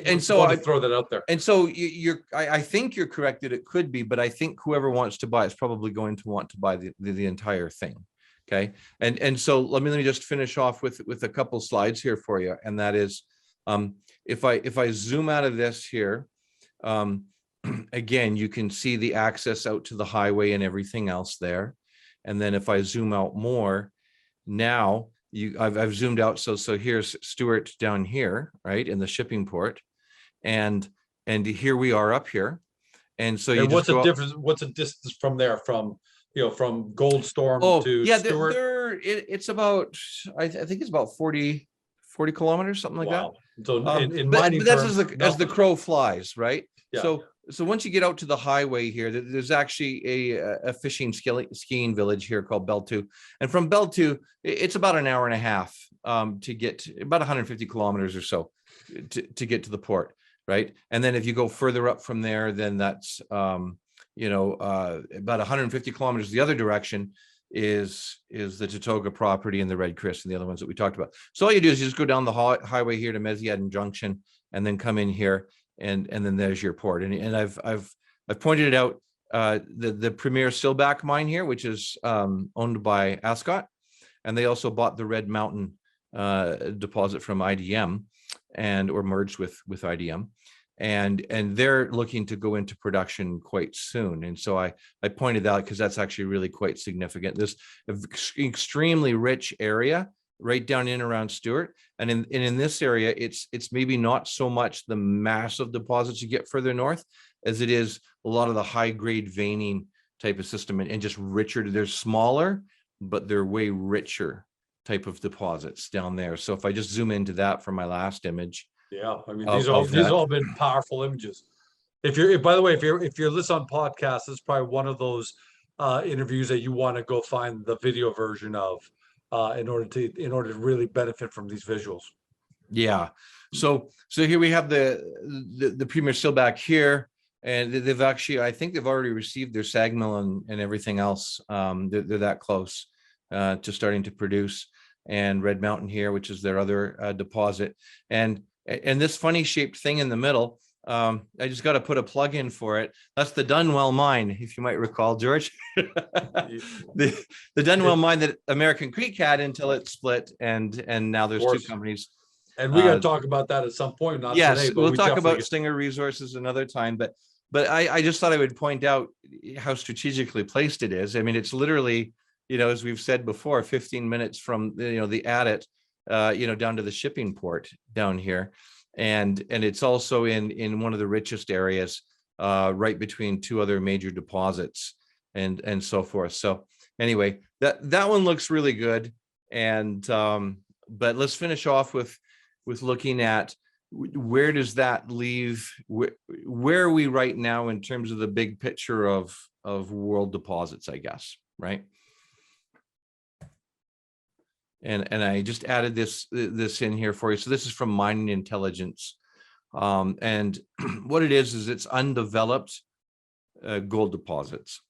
And so I throw that out there. And so I think you're correct that it could be, but I think whoever wants to buy is probably going to want to buy the entire thing. Okay. And so let me just finish off with a couple slides here for you. And that is, if I zoom out of this here, again, you can see the access out to the highway and everything else there. And then if I zoom out more, now I've zoomed out. So here's Stuart down here, right, in the shipping port. And here we are up here. And so what's the difference? What's the distance from there, from Goldstorm to Stuart? It's about, I think it's about 40 kilometers, something like that. So in mining but that's terms, as the crow flies, right? Yeah. So once you get out to the highway here, there's actually a fishing skiing village here called Beltu. And from Beltu, it's about an hour and a half to get, about 150 kilometers or so to get to the port, right? And then if you go further up from there, then that's about 150 kilometers the other direction is the Tatoga property and the Red Chris and the other ones that we talked about. So all you do is you just go down the highway here to Meziadin Junction and then come in here, and then there's your port. And I've pointed it out, the Premier Silback mine here, which is owned by Ascot, and they also bought the Red Mountain deposit from IDM or merged with IDM. And they're looking to go into production quite soon. And so I pointed out because that's actually really quite significant. This extremely rich area right down in around Stuart. And in this area, it's maybe not so much the massive deposits you get further north as it is a lot of the high grade veining type of system and just richer. They're smaller, but they're way richer type of deposits down there. So if I just zoom into that for my last image. Yeah, I mean, these all been powerful images. By the way, if you're listening on podcast, it's probably one of those interviews that you want to go find the video version of in order to really benefit from these visuals. Yeah. So here we have the Premier Silback here, and they've actually, I think they've already received their SAG mill and everything else. They're that close to starting to produce. And Red Mountain here, which is their other deposit, and this funny shaped thing in the middle, I just got to put a plug in for it. That's the Dunwell Mine, if you might recall, George. the Dunwell Mine that American Creek had until it split, and now there's two companies. And we got to talk about that at some point. Not yes, today, but we'll talk about Stinger Resources another time. But I just thought I would point out how strategically placed it is. I mean, it's literally, as we've said before, 15 minutes from the adit, down to the shipping port down here, and it's also in one of the richest areas, right between two other major deposits, and so forth. So anyway, that one looks really good, and but let's finish off with looking at where does that leave, where are we right now in terms of the big picture of of world deposits, I guess, right? And I just added this in here for you. So this is from Mining Intelligence. And what it is it's undeveloped gold deposits,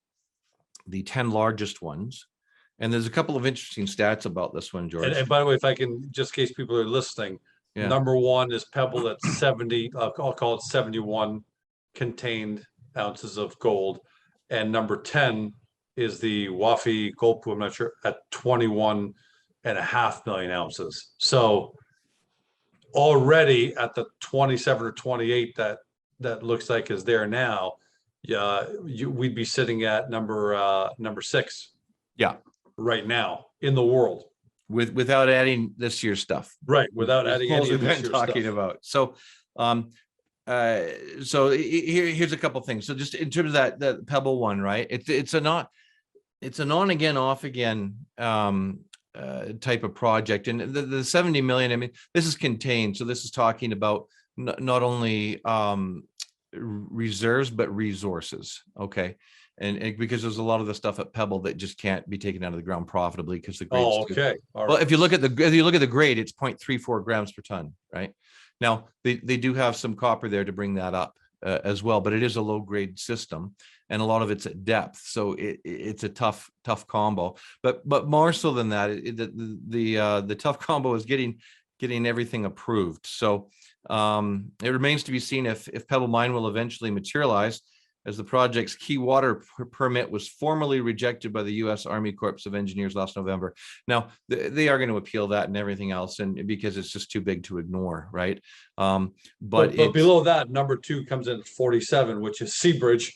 the 10 largest ones. And there's a couple of interesting stats about this one, George. And by the way, if I can, just in case people are listening, number one is Pebble at 70, I'll call it 71 contained ounces of gold. And number 10 is the Wafi gold pool, I'm not sure, at 21.5 million ounces. So already at the 27 or 28 that looks like is there now, we'd be sitting at number 6. Yeah. Right now in the world. Without adding this year's stuff. Right, without adding any of this year's talking stuff. about. So so here's a couple things. So just in terms of that Pebble one, right? It's an on again, off again type of project. And the 70 million, I mean, this is contained. So this is talking about not only reserves, but resources. Okay. And because there's a lot of the stuff at Pebble that just can't be taken out of the ground profitably because the grade. Oh, okay. All well, right. if you look at the grade, it's 0.34 grams per ton, right? Now they do have some copper there to bring that up as well, but it is a low grade system, and a lot of it's at depth, so it's a tough combo. But more so than that, the tough combo is getting everything approved. So it remains to be seen if Pebble Mine will eventually materialize, as the project's key water permit was formally rejected by the U.S. Army Corps of Engineers last November. Now, they are going to appeal that and everything else, and because it's just too big to ignore, right? But below that, number 2 comes in at 47, which is Seabridge.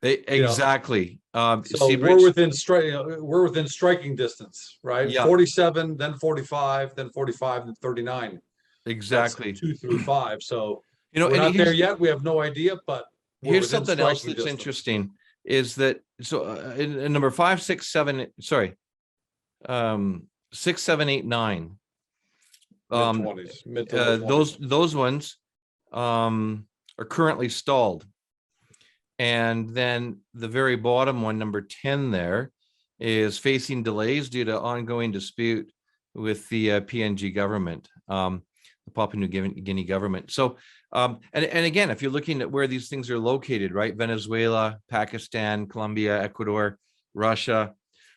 Exactly. So Seabridge, we're within striking distance, right? Yeah. 47, then 45, then 45, then 39. Exactly. That's 2 through 5. So we're not there yet. We have no idea, but here's something else that's interesting is that in number 5, 6, 7, sorry, 6, 7, 8, 9. Mid-20s. Those ones are currently stalled, and then the very bottom one, number 10, there is facing delays due to ongoing dispute with the PNG government, the Papua New Guinea government. So. And again, if you're looking at where these things are located, right? Venezuela, Pakistan, Colombia, Ecuador, Russia.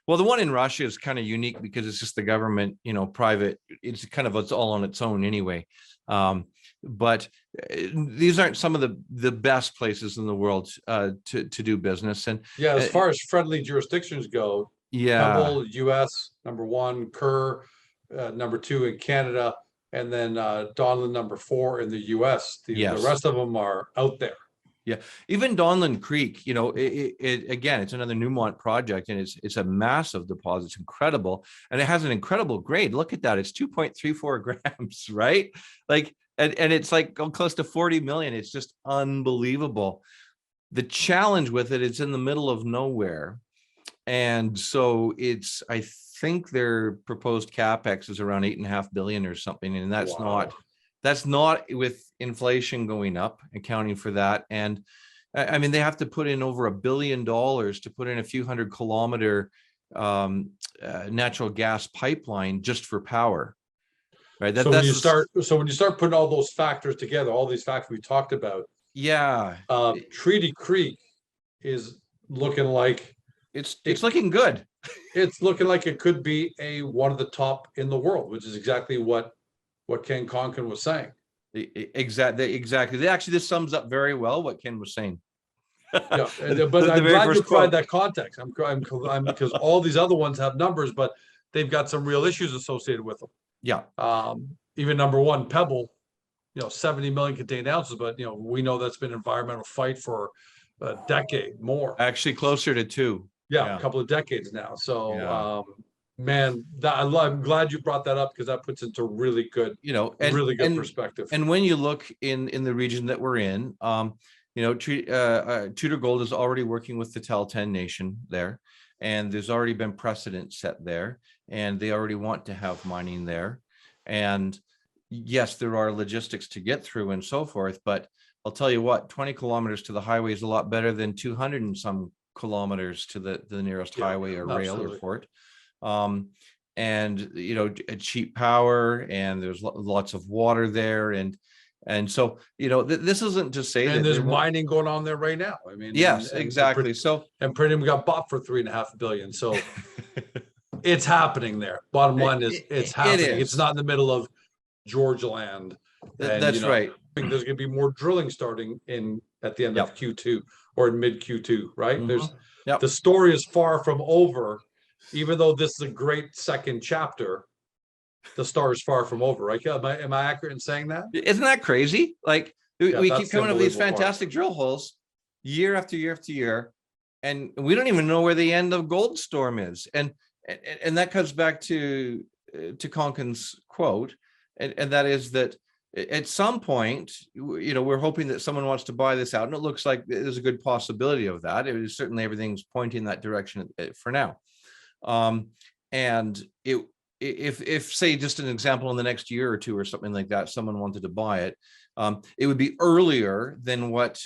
Well, the one in Russia is kind of unique because it's just the government, private. It's all on its own anyway. But these aren't some of the best places in the world to do business. And yeah, as far as friendly jurisdictions go, Pebble, U.S. number 1, Kerr number 2 in Canada. And then Donlin number 4 in the U.S. The rest of them are out there. Yeah, even Donlin Creek, again, it's another Newmont project, and it's a massive deposit. It's incredible, and it has an incredible grade. Look at that; it's 2.34 grams, right? Like, and it's like close to 40 million. It's just unbelievable. The challenge with it's in the middle of nowhere, and so I think their proposed capex is around 8.5 billion or something, and that's not with inflation going up, accounting for that. And I mean, they have to put in over $1 billion to put in a few 100-kilometer natural gas pipeline just for power, right? So when you start putting all those factors together, all these factors we talked about, Treaty Creek is looking like it's looking good. It's looking like it could be one of the top in the world, which is exactly what Ken Konkin was saying. Exactly. Actually, this sums up very well what Ken was saying. Yeah, but I'm glad you provided that context. I'm because all these other ones have numbers, but they've got some real issues associated with them. Yeah. Even number 1, Pebble, 70 million contained ounces, but we know that's been an environmental fight for a decade more. Actually, closer to 2. Yeah, a couple of decades now. So, man, I'm glad you brought that up, because that puts into really good, really good perspective. And when you look in the region that we're in, Tudor Gold is already working with the Tahltan Nation there, and there's already been precedent set there, and they already want to have mining there. And yes, there are logistics to get through and so forth, but I'll tell you what, 20 kilometers to the highway is a lot better than 200 and some kilometers to the nearest Yeah, highway or rail or absolutely. port. And cheap power, and there's lots of water there, and so this isn't to say And that there's there won't. mining going on there right now. I mean, Yes, exactly. So and Pretium got bought for 3.5 billion. So it's happening there. Bottom line is it's it happening. It's is. not in the middle of Georgia land. And That's right. I think there's going to be more drilling starting at the end of Yep. Q2 or in mid Q2, right? Mhm. Yep. The story is far from over, even though this is a great second chapter. The story is far from over, right? Am I accurate in saying that? Isn't that crazy? Like Yeah, we keep that's the coming up with these unbelievable part. fantastic drill holes year after year after year, and we don't even know where the end of Goldstorm is. And that comes back to Konkin's quote, and that is that at some point, we're hoping that someone wants to buy this out, and it looks like there's a good possibility of that. It is certainly everything's pointing in that direction for now. And if say just an example in the next year or two or something like that, someone wanted to buy it, it would be earlier than what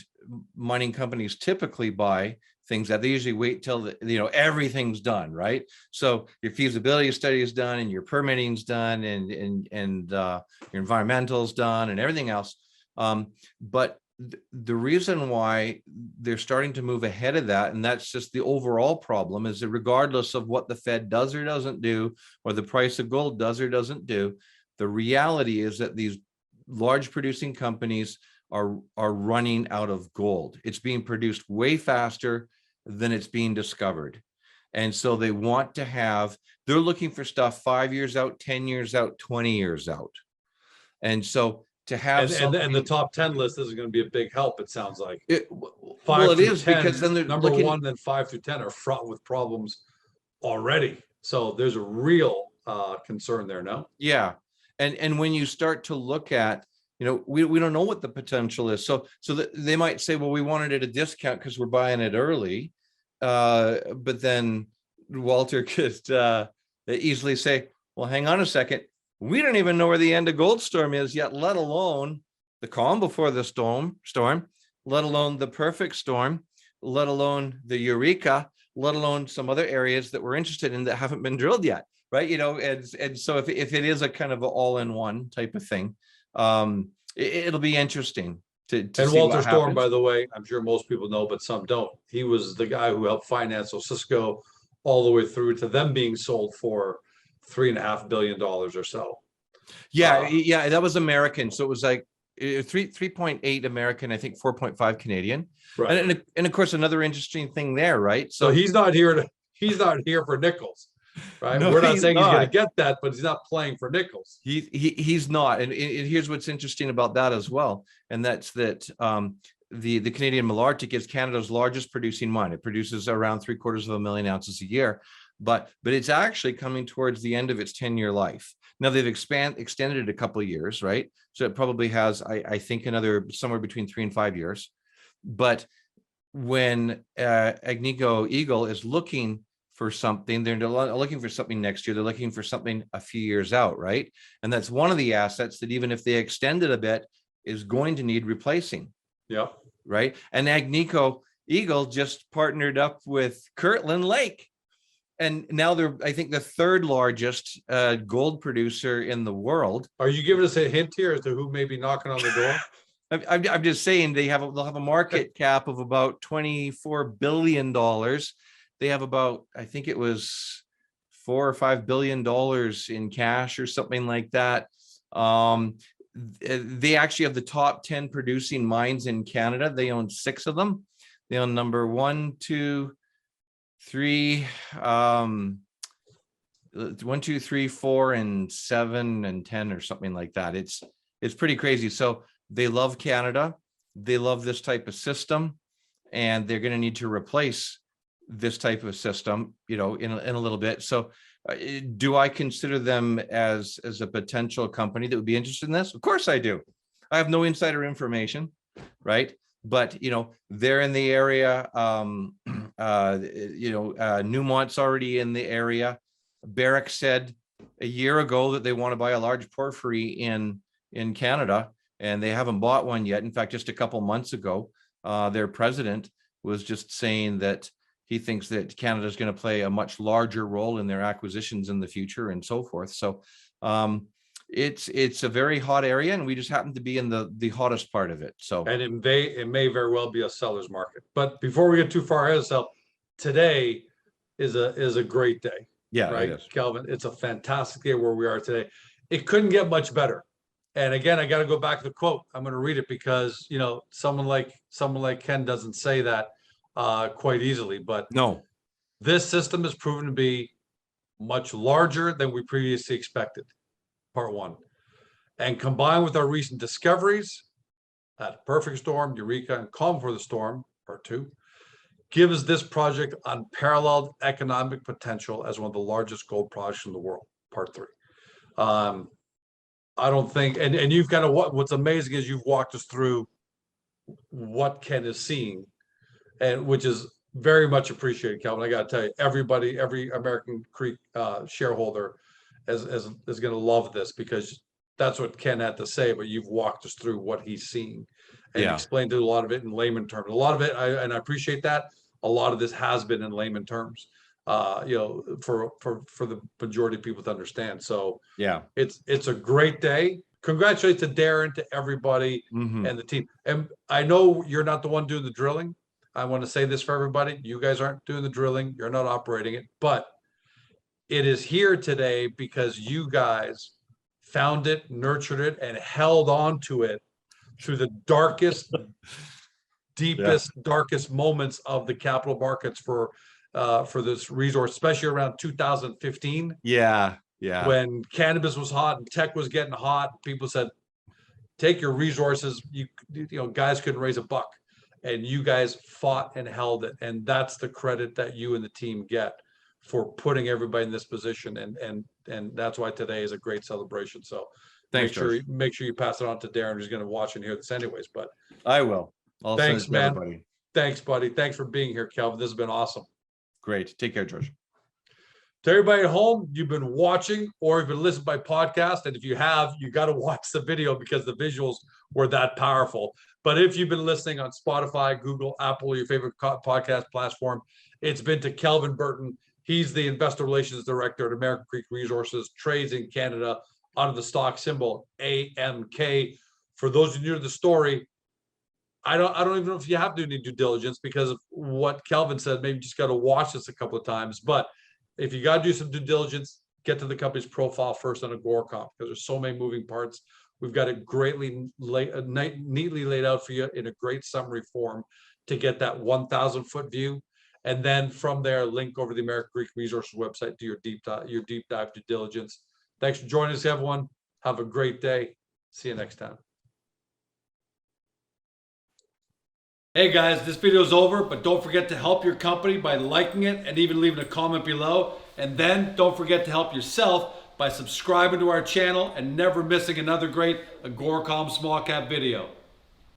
mining companies typically buy things that. They usually wait till everything's done, right? So your feasibility study is done, and your permitting's done, and your environmental's done, and everything else. But the reason why they're starting to move ahead of that, and that's just the overall problem, is that regardless of what the Fed does or doesn't do, or the price of gold does or doesn't do, the reality is that these large producing companies are running out of gold. It's being produced way faster than it's being discovered. And so they want to they're looking for stuff 5 years out, 10 years out, 20 years out. And so to have and the top 10 list is going to be a big help, it sounds like. it 5 is through 10, because then they're number looking, 1, then 5 through 10 are fraught with problems already. So there's a real concern there, no? yeah. And when you start to look at, we don't know what the potential is. So they might say, well, we wanted it at a discount because we're buying it early. But then Walter could easily say, well, hang on a second. We don't even know where the end of Goldstorm is yet, let alone the calm before the storm, let alone the perfect storm, let alone the Eureka, let alone some other areas that we're interested in that haven't been drilled yet, right? And so if it is a kind of an all-in-one type of thing, it'll be interesting to And see Walter what Storm, happens. by the way, I'm sure most people know, but some don't. He was the guy who helped finance Cisco all the way through to them being sold for $3.5 billion or so. Yeah, that was American. So it was like 3.8 American, I think 4.5 Canadian. Right. And of course, another interesting thing there, right? So he's not here for nickels, right? No, We're not he's saying he's going to not. get that, but he's not playing for nickels. He's not. And here's what's interesting about that as well. And that's that the Canadian Malartic is Canada's largest producing mine. It produces around 750,000 ounces a year, but it's actually coming towards the end of its 10-year life. Now they've extended it a couple of years, right? So it probably has, I think, another somewhere between 3 and 5 years. But when Agnico Eagle is looking for something, they're looking for something next year. They're looking for something a few years out, right? And that's one of the assets that even if they extend it a bit, is going to need replacing. Yep. Right. And Agnico Eagle just partnered up with Kirtland Lake. And now they're, I think, the third largest gold producer in the world. Are you giving us a hint here as to who may be knocking on the door? I'm just saying they'll have a market cap of about $24 billion. They have about, I think it was $4 or $5 billion in cash or something like that. They actually have the top 10 producing mines in Canada. They own 6 of them. They own number 1, 2, 3, 1, 2, 3, 4, and 7 and 10 or something like that. It's pretty crazy. So they love Canada. They love this type of system, and they're going to need to replace this type of system, in a little bit. So do I consider them as a potential company that would be interested in this? Of course I do. I have no insider information, right? But, they're in the area. Newmont's already in the area. Barrick said a year ago that they want to buy a large porphyry in Canada, and they haven't bought one yet. In fact, just a couple months ago, their president was just saying that he thinks that Canada is going to play a much larger role in their acquisitions in the future and so forth. So it's a very hot area, and we just happen to be in the hottest part of it. So, and it may very well be a seller's market. But before we get too far ahead of ourselves, today is a great day. yeah, Right, it is. Kelvin? It's a fantastic day where we are today. It couldn't get much better. And again, I got to go back to the quote. I'm going to read it because, you know, someone like Ken doesn't say that quite easily. But No, this system has proven to be much larger than we previously expected. Part one. And combined with our recent discoveries at Perfect Storm, Eureka, and Calm for the Storm, part two, gives this project unparalleled economic potential as one of the largest gold projects in the world, part three. I don't think, and you've kind of, what's amazing is you've walked us through what Ken is seeing, and which is very much appreciated, Calvin. I got to tell you, everybody, every American Creek shareholder is going to love this, because that's what Ken had to say, but you've walked us through what he's seeing and Yeah. explained a lot of it in layman terms. A lot of it, and I appreciate that. A lot of this has been in layman terms, you know, for the majority of people to understand. So yeah. it's a great day. Congratulations to Darren, to everybody Mhm. and the team. And I know you're not the one doing the drilling. I want to say this for everybody. You guys aren't doing the drilling. You're not operating it, but it is here today because you guys found it, nurtured it, and held on to it through the darkest, deepest, darkest moments of the capital markets for this resource, especially around 2015. Yeah. Yeah. When cannabis was hot and tech was getting hot, people said, take your resources. You know, guys couldn't raise a buck, and you guys fought and held it. And that's the credit that you and the team get for putting everybody in this position. And that's why today is a great celebration. So Thanks, make sure you pass it on to Darren, who's going to watch and hear this anyways. But I will. I'll send thanks, it to man. everybody. Thanks, buddy. Thanks for being here, Kelvin. This has been awesome. Great. Take care, George. To everybody at home, you've been watching or you've been listening by podcast. And if you have, you got to watch the video because the visuals were that powerful. But if you've been listening on Spotify, Google, Apple, your favorite podcast platform, it's been to Kelvin Burton. He's the Investor Relations Director at American Creek Resources, trades in Canada under the stock symbol AMK. For those who are new to the story, I don't even know if you have to do any due diligence because of what Kelvin said. Maybe you just got to watch this a couple of times. But if you got to do some due diligence, get to the company's profile first on Agoracom, because there's so many moving parts. We've got it neatly laid out for you in a great summary form to get that 1,000-foot view. And then from there, link over the American Creek Resources website to your deep dive due diligence. Thanks for joining us, everyone. Have a great day. See you next time. Hey guys, this video is over, but don't forget to help your company by liking it and even leaving a comment below. And then don't forget to help yourself by subscribing to our channel and never missing another great Agoracom small cap video.